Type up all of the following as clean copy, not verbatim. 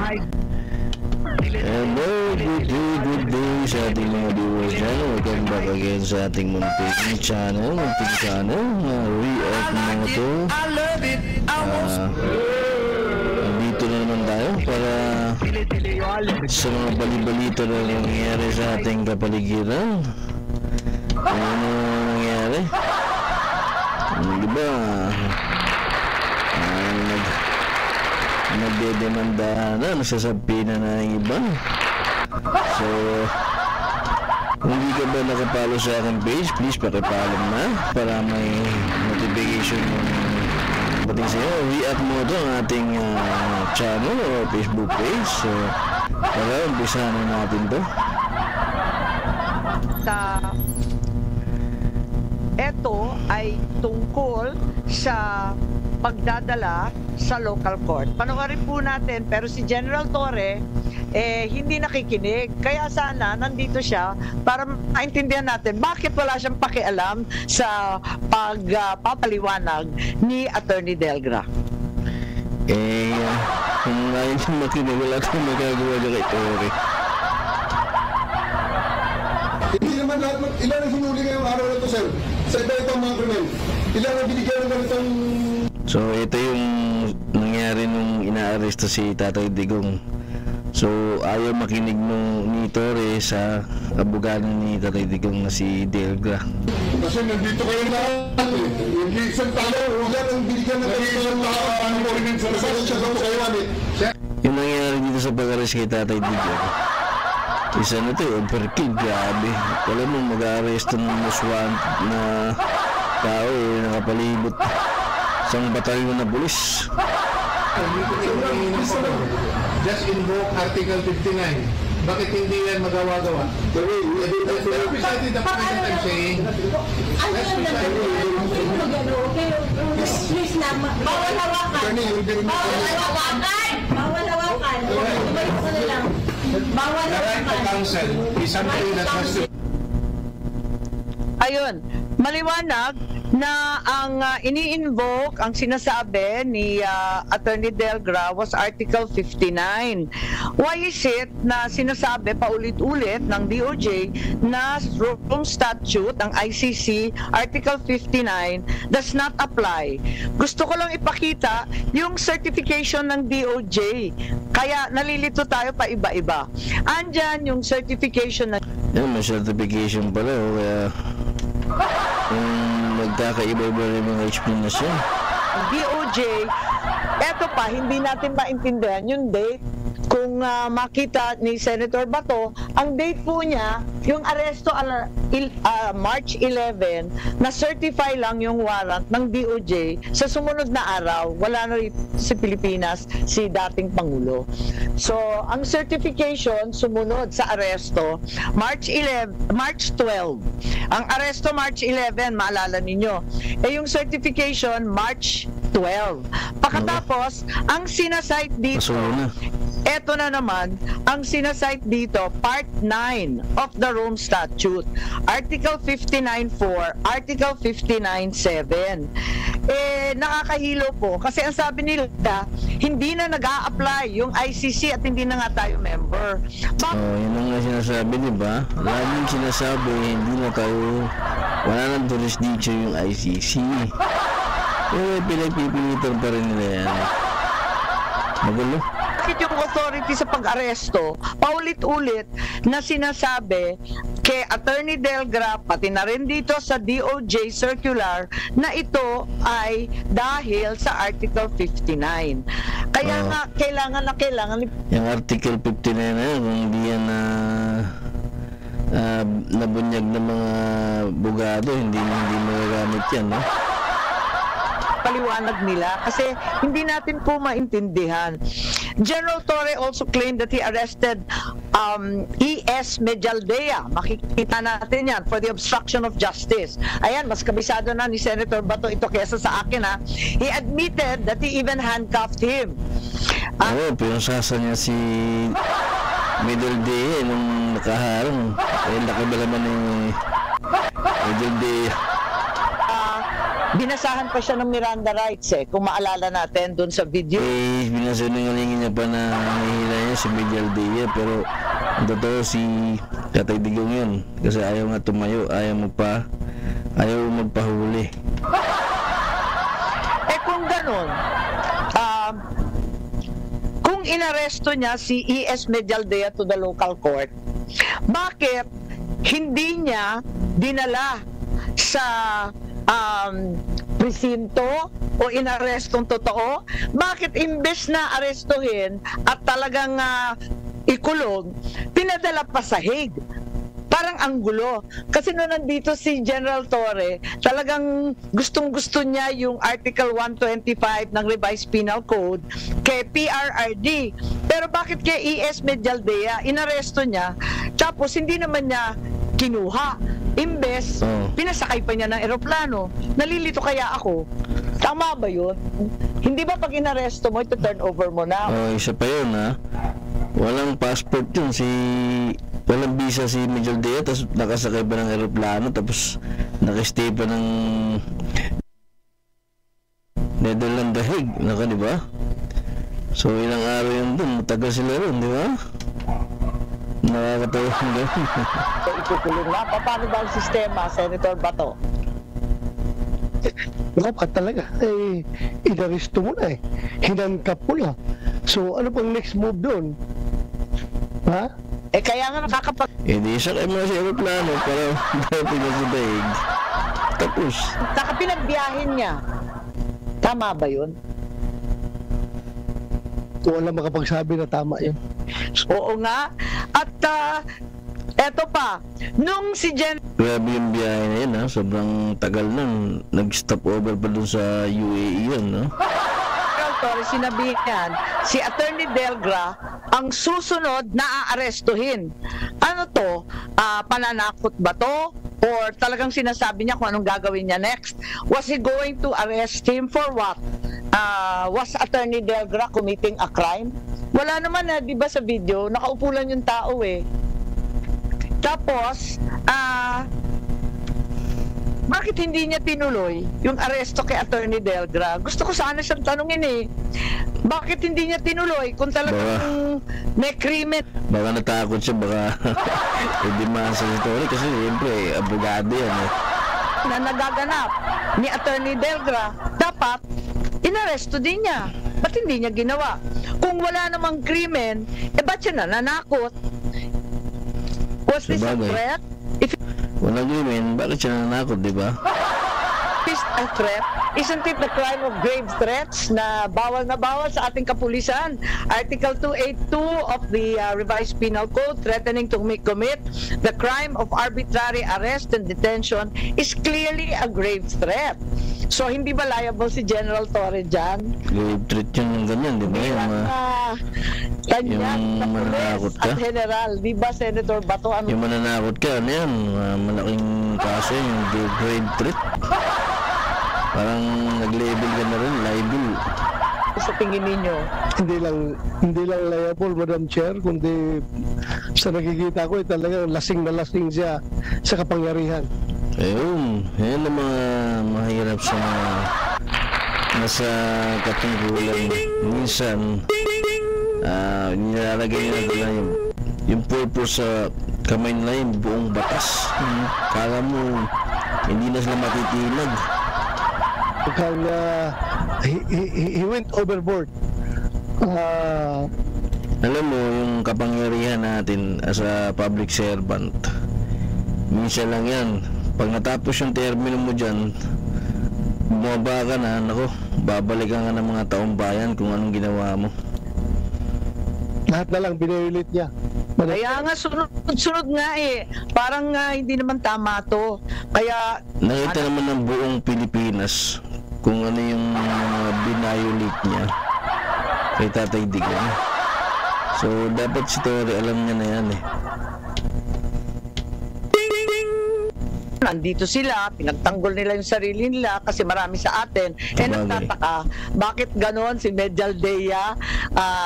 Hello, good day sa ating mga viewers dyan. Welcome back again sa ating munting channel, React Moto. Dito na naman tayo para sa mga bali-balito na nangyayari sa ating kapaligiran. Ano nangyayari? Diba? Nagdedemanda na, nasasabi na ng iba. So, kung hindi ka ba nakapalo sa aking page, please pakipalo na para may notification yung pating sa'yo. React Moto ang ating channel o Facebook page. So, para umpisa na natin to. Ito ay tungkol sa pagdadala sa local court. Panoorin po natin, pero si General Torre hindi nakikinig. Kaya sana nandito siya para maintindihan natin bakit wala siyang pakialam sa pagpapaliwanag ni Attorney Delgra. Kung ngayon siya makinig, wala kang magagawa na kay Torre. Hindi naman lahat, ilan ang hinuli ngayong araw na ito, sir? Sa iba-ibang mga krimen. Ilan ang binigyan ng ganitong... So, ito yung nangyari nung inaaresto si Tatay Digong. So, ayaw makinig ni Torre sa abogado ni Tatay Digong na si Delgra. Kasi nandito kayo lahat eh. Hindi isang tao, ilan ang binigyan ng isang tao, paano mo rin sa siya sa kayawan eh. Yung nangyari dito sa pag-arrest kay Tatay Digong, isa na ito, overkill, grabe. Wala mong mag-aaresto ng most wanted na tao nakapalibot isang batalyon na pulis. Just invoke Article 59. Bakit hindi yan magawa-gawa? That's precisely the point that I'm saying. Please lang, bawal hawakan. Bawal hawakan. Ibalik ko na lang. Bawal The right to hawakan. counsel is something that has to... Ayun, maliwanag na ang ini-invoke, ang sinasabi ni Attorney Delgra was Article 59. Why is it na sinasabi paulit-ulit ng DOJ na Rome Statute, ang ICC, Article 59, does not apply? Gusto ko lang ipakita yung certification ng DOJ. Kaya nalilito tayo pa iba-iba. Andyan yung certification na... Yan, may certification pala. Kaya magkakaiba-iba rin mga explanation. DOJ, eto pa, hindi natin maintindihan yung date. Kung makita ni Senator Bato, ang date po niya, yung aresto March 11, na-certify lang yung warrant ng DOJ sa sumunod na araw. Wala na rin si Pilipinas, si dating Pangulo. So, ang certification sumunod sa aresto, March 12. Ang aresto March 11, maalala ninyo. Yung certification, March 12. Pagkatapos, ang sinasite dito, eto na naman, ang sinasite dito, Part 9 of the Rome Statute, Article 59.4, Article 59.7. Nakakahilo po, kasi ang sabi nila, hindi na nag-a-apply yung ICC at hindi na nga tayo member. Yun ang nga sinasabi, di ba? Laging sinasabi, hindi na tayo, wala nang jurisdiction yung ICC. Pero pinagpipilitan pa rin nila yan. Magulo. Bakit yung authority sa pag-aresto, paulit-ulit na sinasabi kay Attorney Delgra, pati na rin dito sa DOJ circular, na ito ay dahil sa Article 59. Kaya nga, kailangan yung Article 59 na yan, kung hindi yan nabunyag ng mga bugado, hindi magagamit yan, no? paliwanag nila kasi hindi natin po maintindihan. General Torre also claimed that he arrested E.S. Medialdea. Makikita natin yan for the obstruction of justice. Ayan, mas kabisado na ni Senator Bato ito kesa sa akin, ha. He admitted that he even handcuffed him. Oo, pinasasa niya si Medialdea nung nakaharang. Laki ba naman ni Medialdea? binasahan pa siya ng Miranda rights kung maalala natin doon sa video. Binasinungalingin niya pa na nahihila niya si Miguel Dia, pero ang totoo si Tatay Digong yun. Kasi ayaw nga tumayo, ayaw magpahuli. Kung ganun, kung inaresto niya si E.S. Medialdea to the local court, bakit hindi niya dinala sa presinto o inarestong totoo? Bakit imbes na arestuhin at talagang ikulong, pinadala pa sa Hague? Parang ang gulo. Kasi nung nandito si General Torre, talagang gustong-gusto niya yung Article 125 ng Revised Penal Code kay PRRD. Pero bakit kay E.S. Medialdea, inaresto niya, tapos hindi naman niya kinuha? Imbes, pinasakay pa niya ng eroplano. Nalilito kaya ako. Tama ba yun? Hindi ba pag inaresto mo, ito turn over mo na? Isa pa yun ha. Walang passport yun walang visa si Medialdea, tapos nakasakay pa ng eroplano, tapos nakastay pa ng Netherlands The Hague, di ba? So ilang araw yun dun, matagal sila ron, di ba? Nakakatawa yung gano'n. So ikukulong na. Paano ba ang sistema, Senator Bato? Dapat talaga, inaresto mo na hinangkap mo na. So ano pang next move doon? Ha? Kaya nga nakakapag... Di sakay mo sa aeroplano para dapat na sa daig. Tapos. Pinagbiyahin niya. Tama ba yun? Wala makapagsabi na tama yun. Oo nga. At eto pa, nung si Grabe yung biyahe na yun ha. Sobrang tagal na. Nag-stop over pa dun sa UAE yun, no? Torres, sinabihan, si Attorney Delgra ang susunod na aarestuhin. Ano to? Pananakot ba to? Or talagang sinasabi niya kung anong gagawin niya next? Was he going to arrest him for what? Was Attorney Delgra committing a crime? Wala naman di ba sa video? Nakaupo lang yung tao Tapos, bakit hindi niya tinuloy yung aresto kay Attorney Delgra? Gusto ko sana siyang tanungin Bakit hindi niya tinuloy kung talagang may krimen? Baka natakot siya, baka hindi sa story kasi siyempre abogado yan na nagaganap ni Attorney Delgra, dapat inaresto din niya. Ba't hindi niya ginawa? Kung wala namang krimen, ba't siya nananakot? Was this a threat? Walang krimen, bakit siya nanakot, di ba? Is a threat? Isn't it the crime of grave threats na bawal sa ating kapulisan? Article 282 of the Revised Penal Code, threatening to commit the crime of arbitrary arrest and detention is clearly a grave threat. So, hindi ba liable si General Torre dyan? Grave threat yun yung ganyan, di ba? Kanyang yung mananakot ka? At General, di ba Senator Bato? Yung mananakot ka, ano yan? Malaking kaso yung grave threat. Parang nag-label ka na rin, liable. Sa tingin ninyo? Hindi lang liable, Madam Chair, kundi sa nakikita ko talagang lasing na lasing siya sa kapangyarihan. Ayun, yan ang mga mahirap sa mga nasa katungkulan. Minsan, nilalagay nila yung purpose sa kamay nila yung buong batas. Kala mo, hindi na sila matitinag. He went overboard. Alam mo, yung kapangyarihan natin as a public servant, minsan lang yan. Pag natapos yung termino mo dyan, bumaba ka na, babalikan ka ng mga taong bayan kung anong ginawa mo. Lahat na lang binililit niya. Kaya nga, sunod nga Parang hindi naman tama to. Kaya... Nakita naman ng buong Pilipinas kung ano yung binayolate niya kay Tatay Digong. So, dapat si Torre alam niya na yan Nandito sila, pinagtanggol nila yung sarili nila kasi marami sa atin. Nagtataka, bakit ganon si Medialdea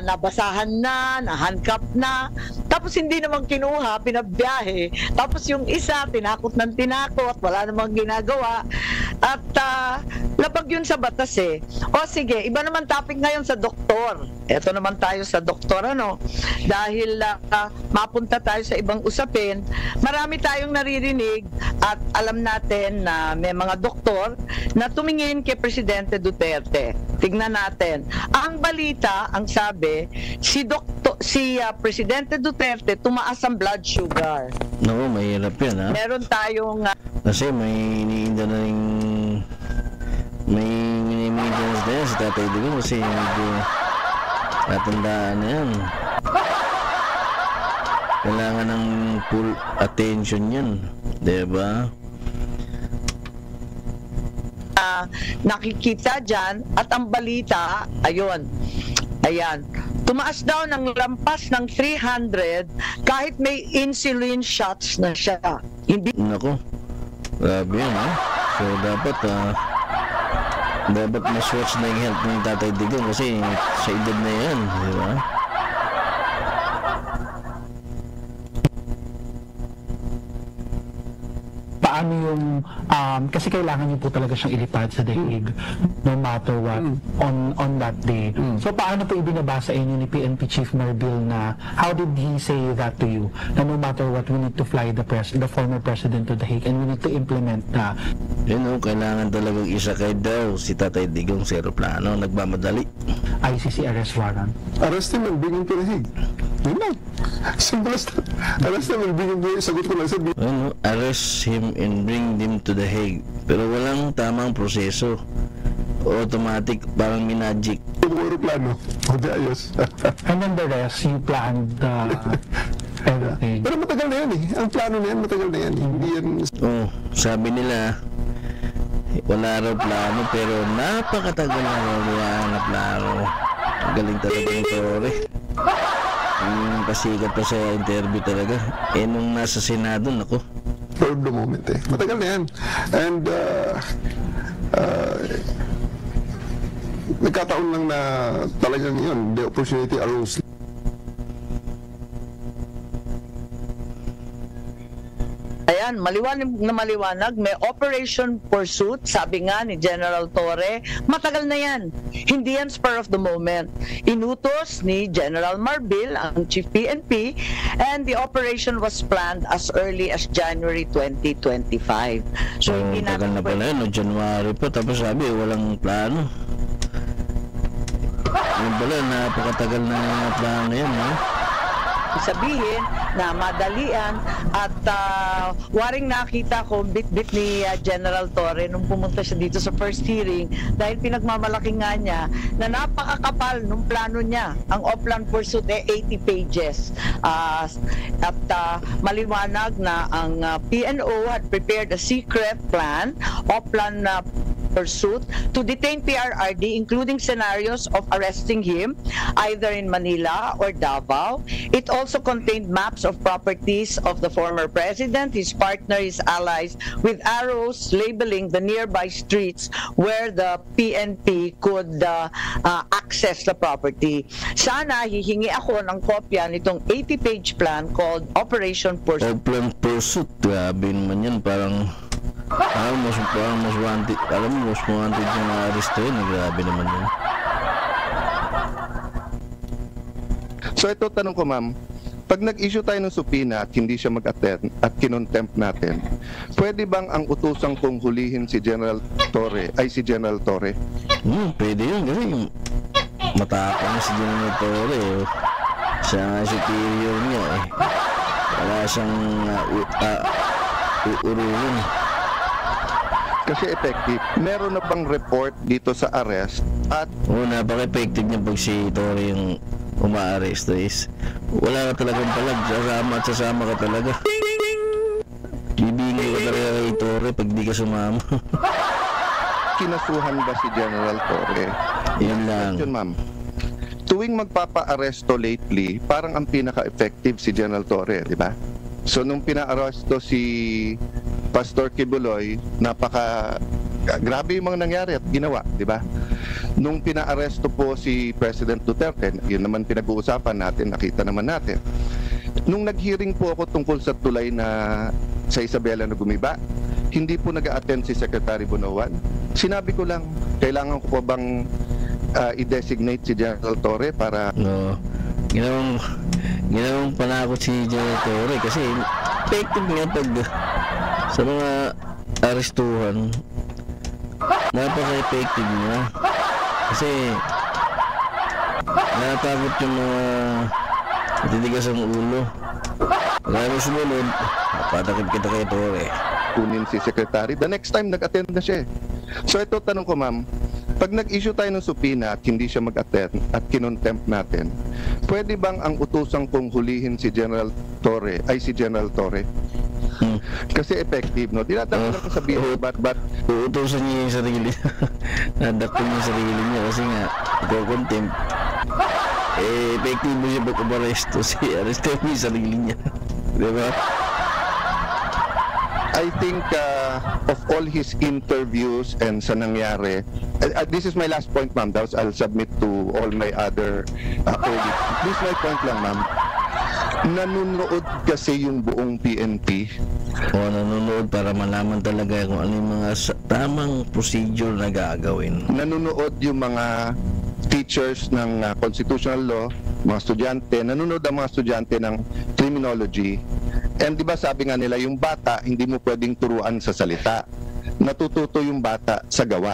nabasahan na, nahandcuff na, Tapos hindi naman kinuha, pinabiyahe. Tapos yung isa, tinakot ng tinakot, wala namang ginagawa. At lapag yun sa batas eh. O sige, iba naman topic ngayon sa doktor. Eto naman tayo sa doktor, ano? Dahil mapunta tayo sa ibang usapin, marami tayong naririnig at alam natin na may mga doktor na tumingin kay Presidente Duterte. Tignan natin. Ang balita, ang sabi, si Presidente Duterte tumaas ang blood sugar. Naku, mahirap yan ha. Meron tayong Kasi may iniinda na rin, may maintenance na yan si Tatay Digong kasi medyo natandaan na yan. Kailangan ng full attention yan, diba? Nakikita dyan at ang balita, ayan, tumaas daw ng lampas ng 300 kahit may insulin shots na siya. Hindi Nako, grabe yan ha. So dapat mas-watch na yung health ng Tatay Digong kasi sa edad na yan, diba? Paano yung kasi kailangan niyo po talaga siyang ilipad sa daig no matter what on that day. So paano po ibinabasa inyo ni PNP Chief Marbil na how did he say that to you na no matter what we need to fly the former president to the Hague and we need to implement Kailangan talagang isakay daw si Tatay Digong sa aeroplano, nagmamadali. ICC arrest warrant. Arrest him and bring him to the Hague. Yun lang. Simple as that. Arrest him and bring him to the Hague. Sagot ko lang sabi. Arrest him and bring them to the Hague. Pero walang tamang proseso. Automatic, parang minagic. Yung aeroplano. O di ayos. And then the rest, you planned everything. Pero matagal na yan eh. Ang plano na yan, matagal na yan. Hindi yan... Sabi nila, wala raw plano, pero napakatagal na raw na plano. Galing talaga yung Torre. Pasikat pa sa interview talaga. Nung nasa Senado, nako. For the moment eh. Matagal na yan. And nagkataon lang na talagang yun, the opportunity arose. Ayan, maliwanag, may Operation Pursuit, sabi nga ni General Torre, matagal na yan. Hindi yan spur of the moment. Inutos ni General Marbil, ang Chief PNP, and the operation was planned as early as January 2025. So, hindi tagal na pala yun, January pa, tapos sabi, walang plano. Yung pala, napakatagal na plano yan, ha? Sabihin na madalian at waring nakita ko bit-bit ni General Torre nung pumunta siya dito sa first hearing dahil pinagmamalaki nga niya na napakakapal nung plano niya. Ang Oplan Pursuit 80 pages at maliwanag na ang PNO had prepared a secret plan, Oplan Pursuit, to detain PRRD, including scenarios of arresting him either in Manila or Davao. It also contained maps of properties of the former president, his partner, his allies, with arrows labeling the nearby streets where the PNP could access the property. Sana hihingi ako ng kopya nitong 80-page plan called Operation Pursuit. Oplan Pursuit, grabe naman yan, parang most wanted, most wanted yung arresto yun, grabe naman yun. So ito tanong ko ma'am, pag nag-issue tayo ng subpoena at hindi siya mag-attend at kinontempt natin, pwede bang ang utusang kong hulihin si General Torre ay si General Torre? Pwede yun kasi matapang si General Torre siya nga superior niya wala siyang uurulin. Kasi effective. Meron na bang report dito sa arrest at napaka-effective niya pag si Torre yung umaaresto is wala ka talagang palag, sasama ka talaga. Bibingay ka talaga kay Torre pag di ka sumama. Kinasuhan ba si General Torre? Yan lang. Question ma'am, tuwing magpapa-aresto lately, parang ang pinaka-effective si General Torre, di ba? So nung pina-aresto si Pastor Kibuloy, grabe yung mga nangyari at ginawa, di ba? Nung pina-aresto po si President Duterte, yun naman pinag-uusapan natin, nakita naman natin. Nung nag-hearing po ako tungkol sa tulay na sa Isabela na gumiba, hindi po nag-a-attend si Secretary Bonoan. Sinabi ko lang, kailangan ko pa bang i-designate si General Torre para... No, ginawang panakot si General Torre kasi effective nga pag sa mga arestuhan, napaka-effective niya kasi natatakot yung mga matitigas ang ulo. Kaya mo sumunod, patakip kita kay Torre. Kunin si Secretary. The next time, nag-attend na siya. So ito, tanong ko ma'am, pag nag-issue tayo ng subpoena at hindi siya mag-attend at kinontempt natin, pwede bang ang utusang kong hulihin si General Torre ay si General Torre? Kasi effective, no? Dinadang lang sabihin, but uutusan niya yung sarili niya. Nadakot niya yung sarili niya kasi nga, iko-contempt. Effective mo siya pag-aresto. Arresto niya yung sarili niya. Diba? I think of all his interviews and sa nangyari, this is my last point, ma'am. I'll submit to all my other colleagues. This is my point lang, ma'am. Nanonood kasi yung buong PNP. Nanonood para malaman talaga kung ano yung mga tamang procedure na gagawin. Nanonood yung mga teachers ng constitutional law, mga estudyante, nanonood ang mga estudyante ng criminology. And di ba sabi nga nila, yung bata hindi mo pwedeng turuan sa salita. Natututo yung bata sa gawa.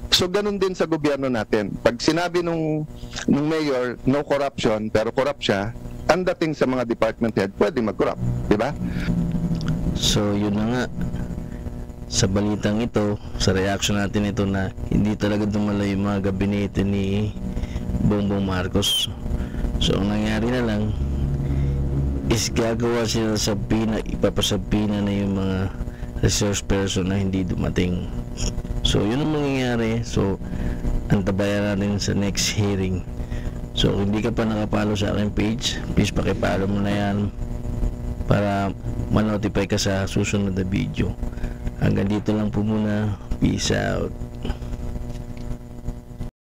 So ganun din sa gobyerno natin. Pag sinabi nung mayor, no corruption, pero corrupt siya, ang dating sa mga department head, pwede mag-corrupt. Di ba? So yun na nga. Sa balitang ito, sa reaction natin ito na hindi talaga dumala yung mga gabinete ni Bongbong Marcos. So ang nangyari na lang is gagawa sila sa ipapasabina na yung mga resource person na hindi dumating. So yun ang mangyayari. So antabayan natin sa next hearing. So kung hindi ka pa nakapalo sa aking page, please pakipalo mo na yan para ma-notify ka sa susunod na video. Hanggang dito lang po muna. Peace out.